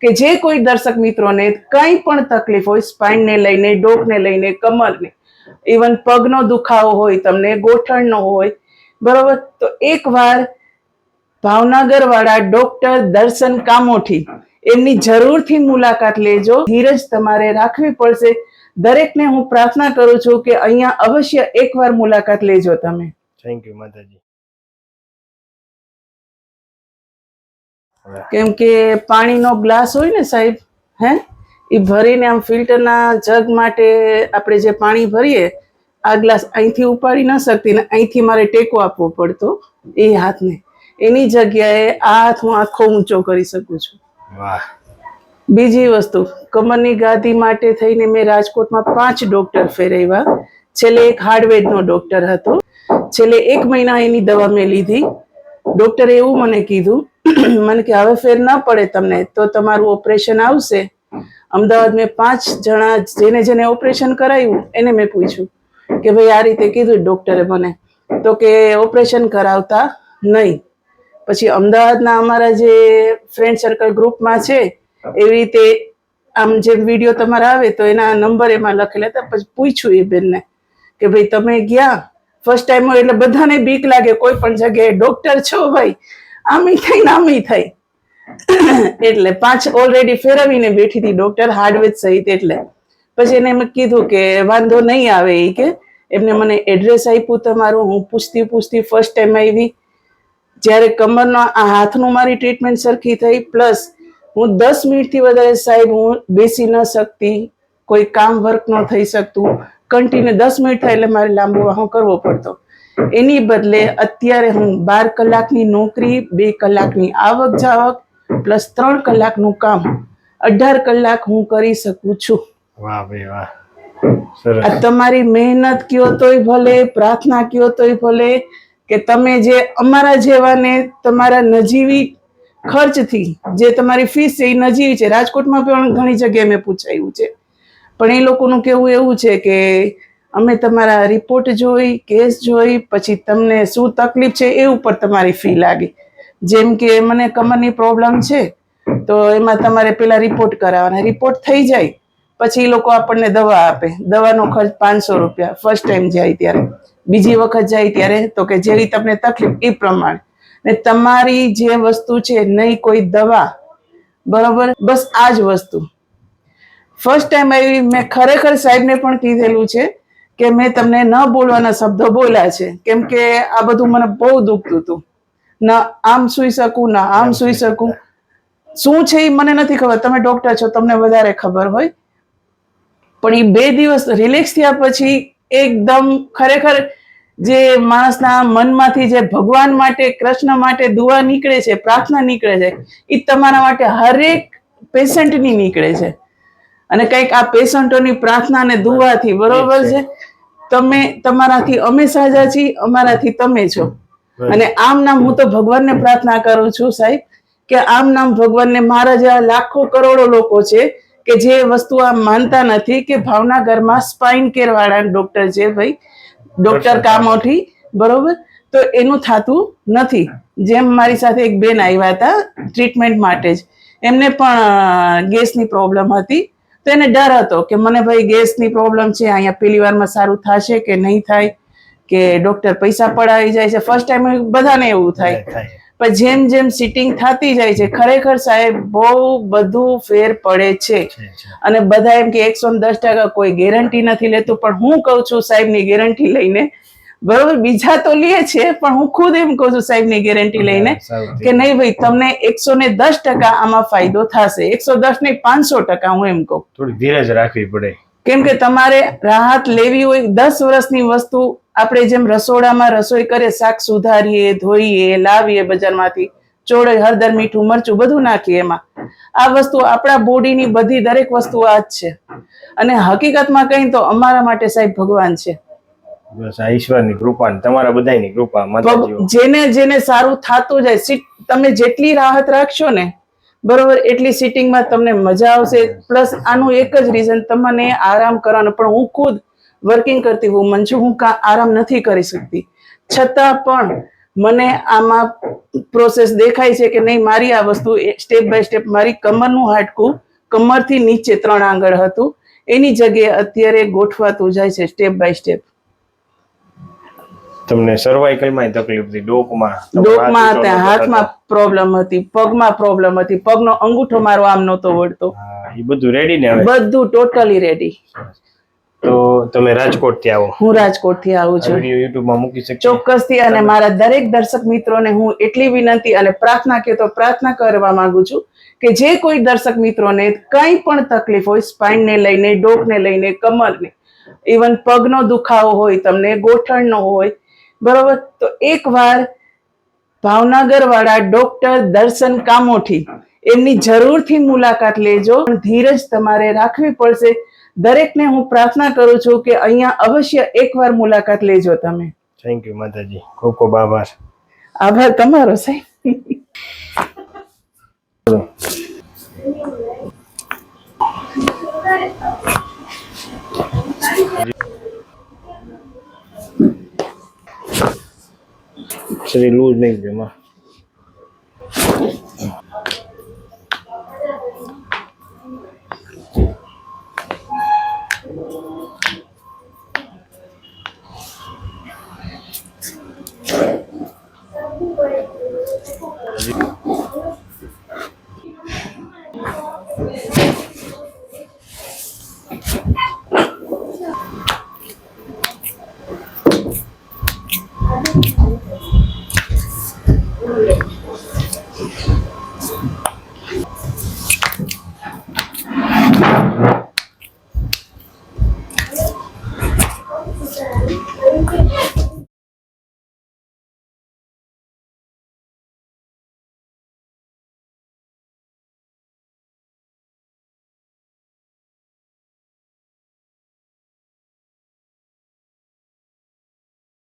કે જે કોઈ દર્શક મિત્રોને કંઈ પણ તકલીફ હોય, સ્પાઇનને લઈને, ડોકને લઈને, કમરને, ઇવન પગનો દુખાવો હોય, તમને ગોઠણનો હોય, બરોબર, તો એકવાર ભાવનગર વાળા ડોક્ટર દર્શન કામોઠી એમની જરૂરથી મુલાકાત લેજો. ધીરજ તમારે રાખવી પડશે. દરેકને હું પ્રાર્થના કરું છું કે અહીંયા અવશ્ય એકવાર મુલાકાત લેજો તમે. થેન્ક યુ માતાજી. કેમ કે પાણીનો ગ્લાસ હોય ને સાહેબ, એ ભરીને આમ ફિલ્ટરના જગ માટે આપણે જે પાણી ભરીએ, આ ગ્લાસ અહીંથી ઉપાડી ન શકતી ને અહીંથી મારે ટેકો આપવો પડતો એ હાથને. એની જગ્યાએ આ હાથ હું આખો ઊંચો કરી શકું છું. વાહ. બીજી વસ્તુ, કમરની ગાદી માટે થઈને મેં રાજકોટમાં 5 ડોક્ટર ફેરવ્યા. છેલ્લે એક હાર્ડવેરનો ડોક્ટર હતો. છેલ્લે 1 મહિના એની દવા મેં લીધી. ડોક્ટરે એવું મને કીધું, મને કે હવે ફેર ના પડે તમને તો તમારું ઓપરેશન આવશે. અમદાવાદ મેં 5 જણા જેને ઓપરેશન કરાવ્યું એને મેં પૂછ્યું કે ભાઈ આ રીતે કીધું ડોક્ટરે મને, તો કે ઓપરેશન કરાવતા નહીં. પછી અમદાવાદના અમારા જે ફ્રેન્ડ સર્કલ ગ્રુપમાં છે, એવી રીતે આમ જે વિડીયો તમારા આવે તો એના નંબર એમાં લખેલા હતા. પછી પૂછ્યું એ બેનને કે ભાઈ તમે ગયા ફર્સ્ટ ટાઈમ એટલે બધાને બીક લાગે કોઈ પણ જગ્યાએ, ડોક્ટર છો ભાઈ, આમી થાય ને આમી થાય. એટલે 5 ઓલરેડી ફેરવીને બેઠી હતી ડોક્ટર હાર્ડવેર સહિત. એટલે પછી એને એમ કીધું કે વાંધો નહીં આવે એ કે એમને મને એડ્રેસ આપ્યું તમારું. હું પૂછતી ફર્સ્ટ ટાઈમ આવી. જ્યારે કમરનો આ હાથનું મારી ટ્રીટમેન્ટ સરખી થઈ, પ્લસ હું 10 મિનિટથી વધારે સાહેબ હું બેસી ન શકતી, કોઈ કામ વર્ક ન થઈ શકતું. કન્ટિન્યુ 10 મિનિટ થાય એટલે મારે લાંબો વાહો કરવો પડતો. એની બદલે અત્યારે હું 12 કલાકની નોકરી, 2 કલાકની આવક જાવક, પ્લસ 3 કલાકનું કામ, 18 કલાક હું કરી શકું છું. વાહ ભાઈ વાહ. આ તમારી મહેનત કયો તોય ભલે, પ્રાર્થના કયો તોય ભલે, કે તમે જે અમારા જેવાને તમારા નજીવી ખર્ચથી જે તમારી ફીસ છે એ નજીવી છે. રાજકોટમાં પણ ઘણી જગ્યાએ મેં પૂછાયું છે, પણ એ લોકોનું કહેવું એવું છે કે અમે તમારા રિપોર્ટ જોઈ, કેસ જોઈ, પછી તમને શું તકલીફ છે એ ઉપર તમારી ફી લાગે. જેમ કે મને કમરની પ્રોબ્લેમ છે તો એમાં તમારે પેલા રિપોર્ટ કરાવવાના. રિપોર્ટ થઈ જાય પછી એ લોકો આપણને દવા આપે. દવાનો ખર્ચ 500 રૂપિયા ફર્સ્ટ ટાઈમ જાય ત્યારે. બીજી વખત જાય ત્યારે તો કે જેવી તમને તકલીફ એ પ્રમાણે. ને તમારી જે વસ્તુ છે નહીં કોઈ દવા, બરોબર, બસ આ જ વસ્તુ. ફર્સ્ટ ટાઈમ આવી મેં ખરેખર સાહેબને પણ કીધેલું છે કે મેં તમને ન બોલવાના શબ્દો બોલ્યા છે, કેમ કે આ બધું મને બહુ દુખતું હતું. ના આમ સૂઈ શકું, ના આમ સૂઈ શકું. શું છે એ મને નથી ખબર, તમે ડોક્ટર છો તમને વધારે ખબર હોય. પણ એ 2 દિવસ રિલેક્સ થયા પછી એકદમ ખરેખર જે માણસના મનમાંથી જે ભગવાન માટે, કૃષ્ણ માટે દુઆ નીકળે છે, પ્રાર્થના નીકળે છે, એ તમારા માટે હરેક પેશન્ટની નીકળે છે. અને કંઈક આ પેશન્ટોની પ્રાર્થના અને દુઆથી, બરોબર છે, તમે તમારાથી અમે સાજા છીએ, અમારાથી તમે છો. અને આમ નામ હું તો ભગવાનને પ્રાર્થના કરું છું સાહેબ કે આમ નામ ભગવાનને, મારા જેવા લાખો કરોડો લોકો છે કે જે વસ્તુ આમ માનતા નથી કે ભાવનગરમાં સ્પાઇન કેર વાળા ડોક્ટર છે ભાઈ, ડોક્ટર કામોઠી, બરોબર, તો એનું થતું નથી. જેમ મારી સાથે એક બેન આવ્યા હતા ટ્રીટમેન્ટ માટે જ, એમને પણ ગેસની પ્રોબ્લેમ હતી. તો એને ડર હતો કે મને ભાઈ ગેસની પ્રોબ્લેમ છે, અહીંયા પહેલી વારમાં સારું થશે કે નહીં થાય, કે ડોક્ટર પૈસા પડાવી જાય છે. ફર્સ્ટ ટાઈમ બધાને એવું થાય, પણ જેમ જેમ સિટિંગ થતી જાય છે ખરેખર સાહેબ બહુ બધું ફેર પડે છે. અને બધા એમ કે 110% કોઈ ગેરંટી નથી લેતું, પણ હું કહું છું સાહેબની ગેરંટી લઈને, બરોબર, બીજા તો લે છે પણ હું ખુદ એમ કહું છું સાહેબની ગેરંટી લઈને કે નહીં ભાઈ તમને 110% આમાં ફાયદો થશે. 110 નહીં 500% હું એમ કહું. થોડી ધીરજ રાખવી પડે, કેમ કે તમારે રાહત લેવી હોય. 10 વર્ષની વસ્તુ આપણે જેમ રસોડામાં રસોઈ કરીએ, શાક સુધારીએ, ધોઈએ, લાવીએ બજારમાંથી, ચોળે, હળદર, મીઠું, મરચું બધું નાખીએ એમાં. આ વસ્તુ આપણા બોડીની બધી દરેક વસ્તુ આ જ છે. અને હકીકતમાં કહીએ તો અમારા માટે સાહેબ ભગવાન છે. બસ આ ઈશ્વરની કૃપા ને તમારા બધાની કૃપા. જેને જેને સારું થતું જાય, તમે જેટલી રાહત રાખશો ને, બરોબર, એટલી સિટિંગમાં તમને મજા આવશે. પ્લસ આનું એક જ રીઝન, તમને આરામ કરવાનો. પણ હું ખુદ વર્કિંગ કરતી વુમન છું, હું આરામ નથી કરી શકતી, છતાં પણ મને આમાં પ્રોસેસ દેખાય છે કે નહીં, મારી આ વસ્તુ સ્ટેપ બાય સ્ટેપ, મારી કમરનું હાડકું કમરથી નીચે 3 આંગળ હતું, એની જગ્યાએ અત્યારે ગોઠવાતું જાય છે સ્ટેપ બાય સ્ટેપ. તમને સર્વાઇકલમાં તકલીફ હતી, ડોકમાં ત્યાં હાથમાં પ્રોબ્લેમ હતી, પગમાં પ્રોબ્લેમ હતી, પગનો અંગૂઠો મારો આમ નહોતો વળતો. એ બધું રેડી ને હવે? બધું ટોટલી રેડી. તો તમે રાજકોટ થી આવો? હું રાજકોટ થી આવું છું. વિડિયો યુટ્યુબ માં મૂકી શકીએ? ચોક્કસથી. અને મારા દરેક દર્શક મિત્રોને હું એટલી વિનંતી અને પ્રાર્થના કરવા માંગુ છું કે જે કોઈ દર્શક મિત્રોને કંઈ પણ તકલીફ હોય, સ્પાઇનને લઈને, ડોકને લઈને, કમરને, ઇવન પગનો દુખાવો હોય, તમને ગોઠણનો હોય, બરોબર, તો એકવાર ભાવનગર વાળા ડોક્ટર દર્શન કામોઠી એમની જરૂરથી મુલાકાત લેજો. ધીરજ તમારે રાખવી પડશે. દરેકને હું પ્રાર્થના કરું છું કે અહીંયા અવશ્ય એકવાર મુલાકાત લેજો તમે. થેન્ક યુ માતાજી, ખૂબ ખૂબ આભાર. આભાર તમારો સાહેબ. શરીર લૂઝ નહીં ગયું.